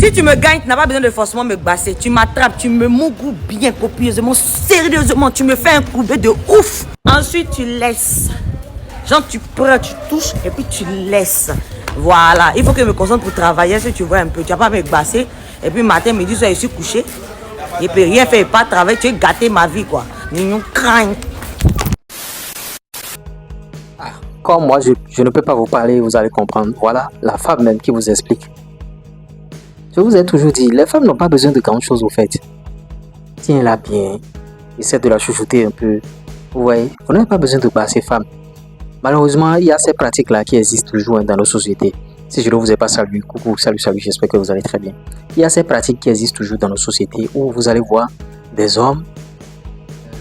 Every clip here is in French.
Si tu me gagnes, tu n'as pas besoin de forcément me basser. Tu m'attrapes, tu me mougoues bien copieusement, sérieusement. Tu me fais un courbet de ouf. Ensuite, tu laisses. Genre, tu prends, tu touches et puis tu laisses. Voilà. Il faut que je me concentre pour travailler. Si tu vois un peu, tu n'as pas à me basser. Et puis, matin, midi, soir, je suis couché. Et puis, rien faire, pas travailler. Tu as gâté ma vie, quoi. Nous craignons. Comme moi, je ne peux pas vous parler, vous allez comprendre. Voilà, la femme même qui vous explique. Je vous ai toujours dit, les femmes n'ont pas besoin de grandes choses au fait. Tiens-la bien, essaie de la chouchouter un peu. Vous voyez, vous n'avez pas besoin de battre ces femmes. Malheureusement, il y a ces pratiques-là qui existent toujours dans nos sociétés. Si je ne vous ai pas salué, coucou, salut, j'espère que vous allez très bien. Il y a ces pratiques qui existent toujours dans nos sociétés où vous allez voir des hommes.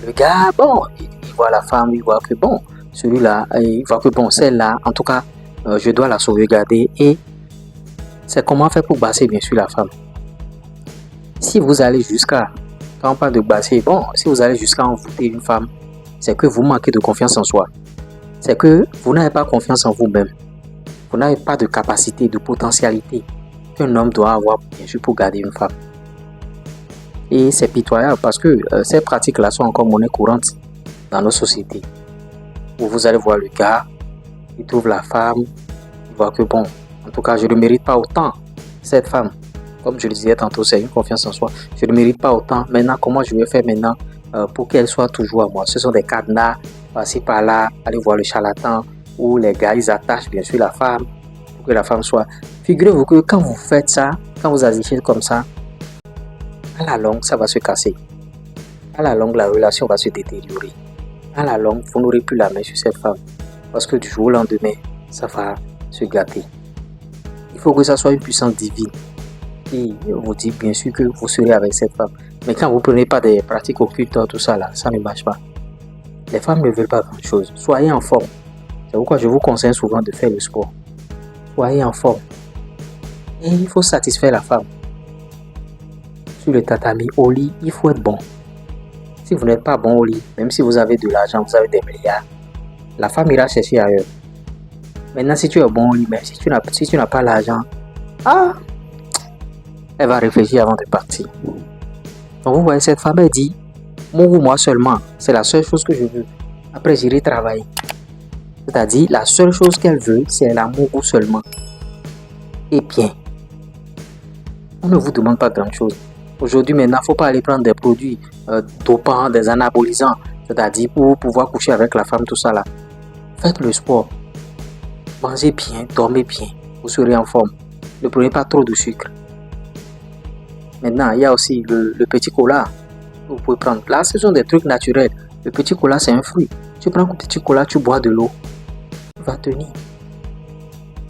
Le gars, bon, il voit la femme, il voit que bon, celui-là, il voit que bon, celle-là, en tout cas, je dois la sauvegarder et c'est comment faire pour basser bien sûr la femme. Si vous allez jusqu'à, quand on parle de basser, bon, si vous allez jusqu'à envoûter une femme, c'est que vous manquez de confiance en soi. C'est que vous n'avez pas confiance en vous-même. Vous n'avez pas de capacité, de potentialité qu'un homme doit avoir bien sûr pour garder une femme. Et c'est pitoyable parce que ces pratiques-là sont encore monnaie courante dans nos sociétés. Où vous allez voir le gars, il trouve la femme, il voit que bon, en tout cas, je ne mérite pas autant cette femme. Comme je le disais tantôt, c'est une confiance en soi. Je ne mérite pas autant. Maintenant, comment je vais faire maintenant pour qu'elle soit toujours à moi? Ce sont des cadenas, passer par là, aller voir le charlatan, où les gars, ils attachent bien sûr la femme pour que la femme soit. Figurez-vous que quand vous faites ça, quand vous agissez comme ça, à la longue, ça va se casser. À la longue, la relation va se détériorer. À la longue, vous n'aurez plus la main sur cette femme. Parce que du jour au lendemain, ça va se gâter. Il faut que ça soit une puissance divine. Et vous dit bien sûr que vous serez avec cette femme. Mais quand vous ne prenez pas des pratiques occultes, tout ça là, ça ne marche pas. Les femmes ne veulent pas grand chose. Soyez en forme. C'est pourquoi je vous conseille souvent de faire le sport. Soyez en forme. Et il faut satisfaire la femme. Sur le tatami, au lit, il faut être bon. Si vous n'êtes pas bon au lit, même si vous avez de l'argent, vous avez des milliards, la femme ira chercher ailleurs. Maintenant, si tu es bon au lit, même si tu n'as pas l'argent, elle va réfléchir avant de partir. Donc vous voyez, cette femme, elle dit, moi seulement, c'est la seule chose que je veux. Après, j'irai travailler. C'est-à-dire, la seule chose qu'elle veut, c'est l'amour seulement. Et bien, on ne vous demande pas grand-chose. Aujourd'hui, maintenant, il ne faut pas aller prendre des produits dopants, des anabolisants, c'est-à-dire pour pouvoir coucher avec la femme, tout ça là. Faites le sport. Mangez bien, dormez bien. Vous serez en forme. Ne prenez pas trop de sucre. Maintenant, il y a aussi le petit cola. Vous pouvez prendre. Là, ce sont des trucs naturels. Le petit cola, c'est un fruit. Tu prends un petit cola, tu bois de l'eau. Tu vas tenir.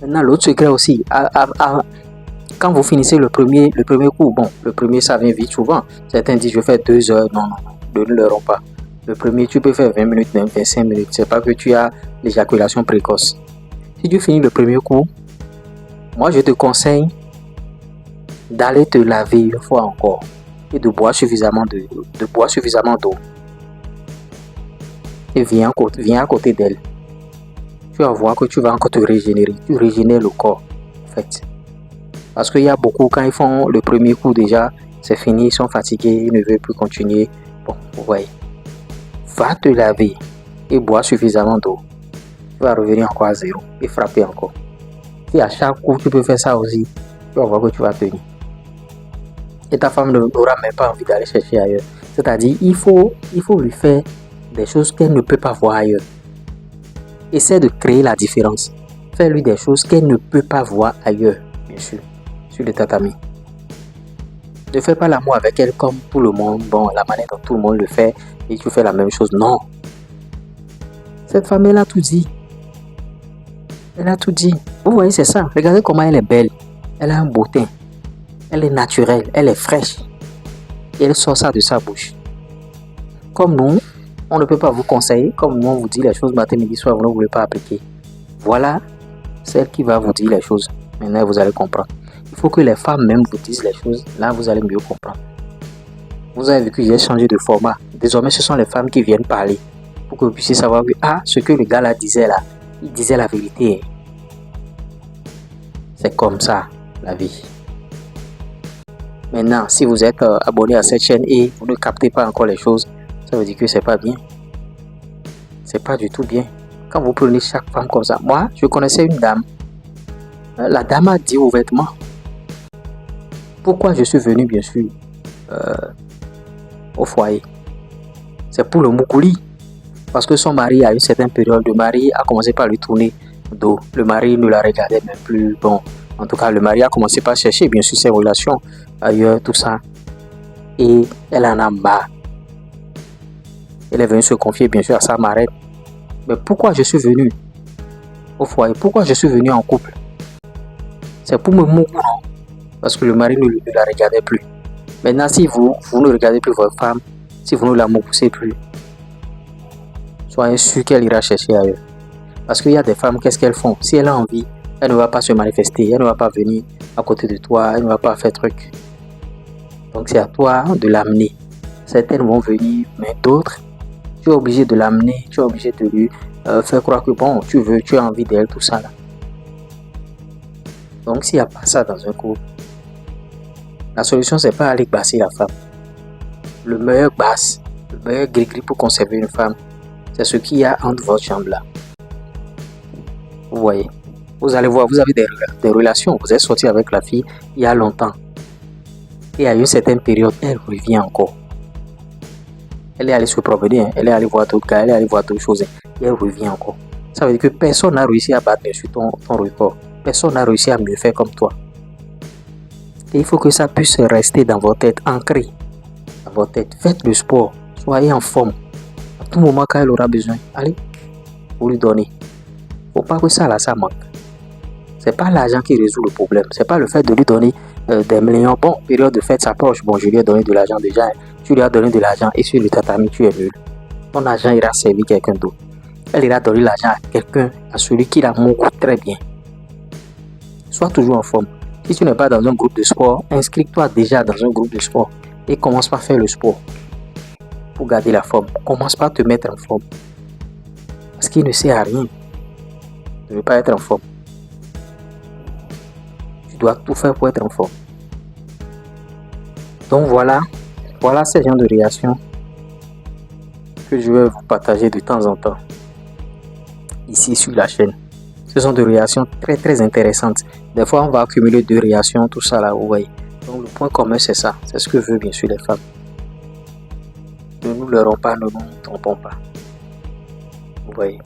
Maintenant, l'autre secret aussi. Quand vous finissez le premier coup, bon, le premier, ça vient vite souvent. Certains disent, je vais faire 2 heures. Non, ne leur ont pas. Le premier, tu peux faire 20 minutes, même 25 minutes. C'est pas que tu as l'éjaculation précoce. Si tu finis le premier coup, moi, je te conseille d'aller te laver une fois encore et de boire suffisamment d'eau. Et viens à côté d'elle. Tu vas voir que tu vas encore te régénérer. Tu régénères le corps, en fait. Parce qu'il y a beaucoup, quand ils font le premier coup déjà, c'est fini, ils sont fatigués, ils ne veulent plus continuer. Bon, vous voyez. Va te laver et boire suffisamment d'eau. Tu vas revenir encore à zéro et frapper encore. Si à chaque coup, tu peux faire ça aussi, tu vas voir que tu vas tenir. Et ta femme n'aura même pas envie d'aller chercher ailleurs. C'est-à-dire, il faut lui faire des choses qu'elle ne peut pas voir ailleurs. Essaie de créer la différence. Fais-lui des choses qu'elle ne peut pas voir ailleurs, bien sûr, sur le tatami. Ne fais pas l'amour avec elle comme tout le monde, bon, la manière dont tout le monde le fait, et tu fais la même chose. Non. Cette femme, elle a tout dit. Elle a tout dit. Vous voyez, c'est ça. Regardez comment elle est belle. Elle a un beau teint. Elle est naturelle. Elle est fraîche. Et elle sort ça de sa bouche. Comme nous, on ne peut pas vous conseiller. Comme nous, on vous dit les choses matin, midi, soir, vous ne voulez pas appliquer. Voilà celle qui va vous dire les choses. Maintenant, vous allez comprendre. Il faut que les femmes même vous disent les choses. Là, vous allez mieux comprendre. Vous avez vu que j'ai changé de format. Désormais, ce sont les femmes qui viennent parler. Pour que vous puissiez savoir que, ce que le gars là disait là, il disait la vérité. C'est comme ça, la vie. Maintenant, si vous êtes abonné à cette chaîne et vous ne captez pas encore les choses, ça veut dire que c'est pas bien. C'est pas du tout bien. Quand vous prenez chaque femme comme ça, moi, je connaissais une dame. La dame a dit ouvertement pourquoi je suis venu, bien sûr, au foyer. C'est pour le moukouli. Parce que son mari, à une certaine période, le mari a commencé par lui tourner dos. Le mari ne la regardait même plus. Bon, en tout cas, le mari a commencé par chercher, bien sûr, ses relations ailleurs, tout ça. Et elle en a marre. Elle est venue se confier, bien sûr, à sa marraine. Mais pourquoi je suis venu au foyer? Pourquoi je suis venu en couple? C'est pour me mourir, parce que le mari ne la regardait plus. Maintenant, si vous ne regardez plus votre femme, si vous ne la moussez plus, soyez sûr qu'elle ira chercher ailleurs. Parce qu'il y a des femmes, qu'est-ce qu'elles font? Si elle a envie, elle ne va pas se manifester, elle ne va pas venir à côté de toi, elle ne va pas faire truc. Donc c'est à toi de l'amener. Certaines vont venir, mais d'autres, tu es obligé de l'amener, tu es obligé de lui faire croire que bon, tu as envie d'elle, tout ça là. Donc s'il n'y a pas ça dans un couple, la solution c'est pas aller basser la femme. Le meilleur basse, le meilleur gris-gris pour conserver une femme, c'est ce qu'il y a entre votre chambre là. Vous voyez, vous allez voir, vous avez des relations, vous êtes sorti avec la fille il y a longtemps. Et à une certaine période, elle revient encore. Elle est allée se promener, elle est allée voir d'autres gars, elle est allée voir d'autres choses. Et elle revient encore. Ça veut dire que personne n'a réussi à battre sur ton record. Personne n'a réussi à mieux faire comme toi. Et il faut que ça puisse rester dans votre tête, ancré dans votre tête. Faites le sport, soyez en forme. À tout moment, quand elle aura besoin, allez, vous lui donnez. Faut pas que ça là, ça manque. C'est pas l'argent qui résout le problème. C'est pas le fait de lui donner des millions. Bon, période de fête s'approche. Bon, je lui ai donné de l'argent déjà. Tu lui as donné de l'argent et sur le tatami, tu es nul. Ton argent ira servir quelqu'un d'autre. Elle ira donner l'argent à quelqu'un, à celui qui la montre très bien. Sois toujours en forme. Si tu n'es pas dans un groupe de sport, inscris-toi déjà dans un groupe de sport et commence par faire le sport pour garder la forme. Commence par te mettre en forme. Parce qu'il ne sert à rien de ne pas être en forme. Tu dois tout faire pour être en forme. Donc voilà ces genres de réactions que je vais vous partager de temps en temps ici sur la chaîne. Ce sont des réactions très très intéressantes. Des fois on va accumuler 2 réactions, tout ça là, vous voyez. Donc le point commun c'est ça, c'est ce que veulent bien sûr les femmes. Ne nous leurrons pas, ne nous trompons pas. Vous voyez.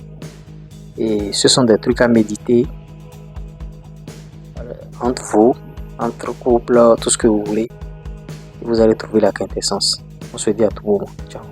Et ce sont des trucs à méditer entre vous, entre couples, tout ce que vous voulez. Vous allez trouver la quintessence. On se dit à tout moment. Ciao.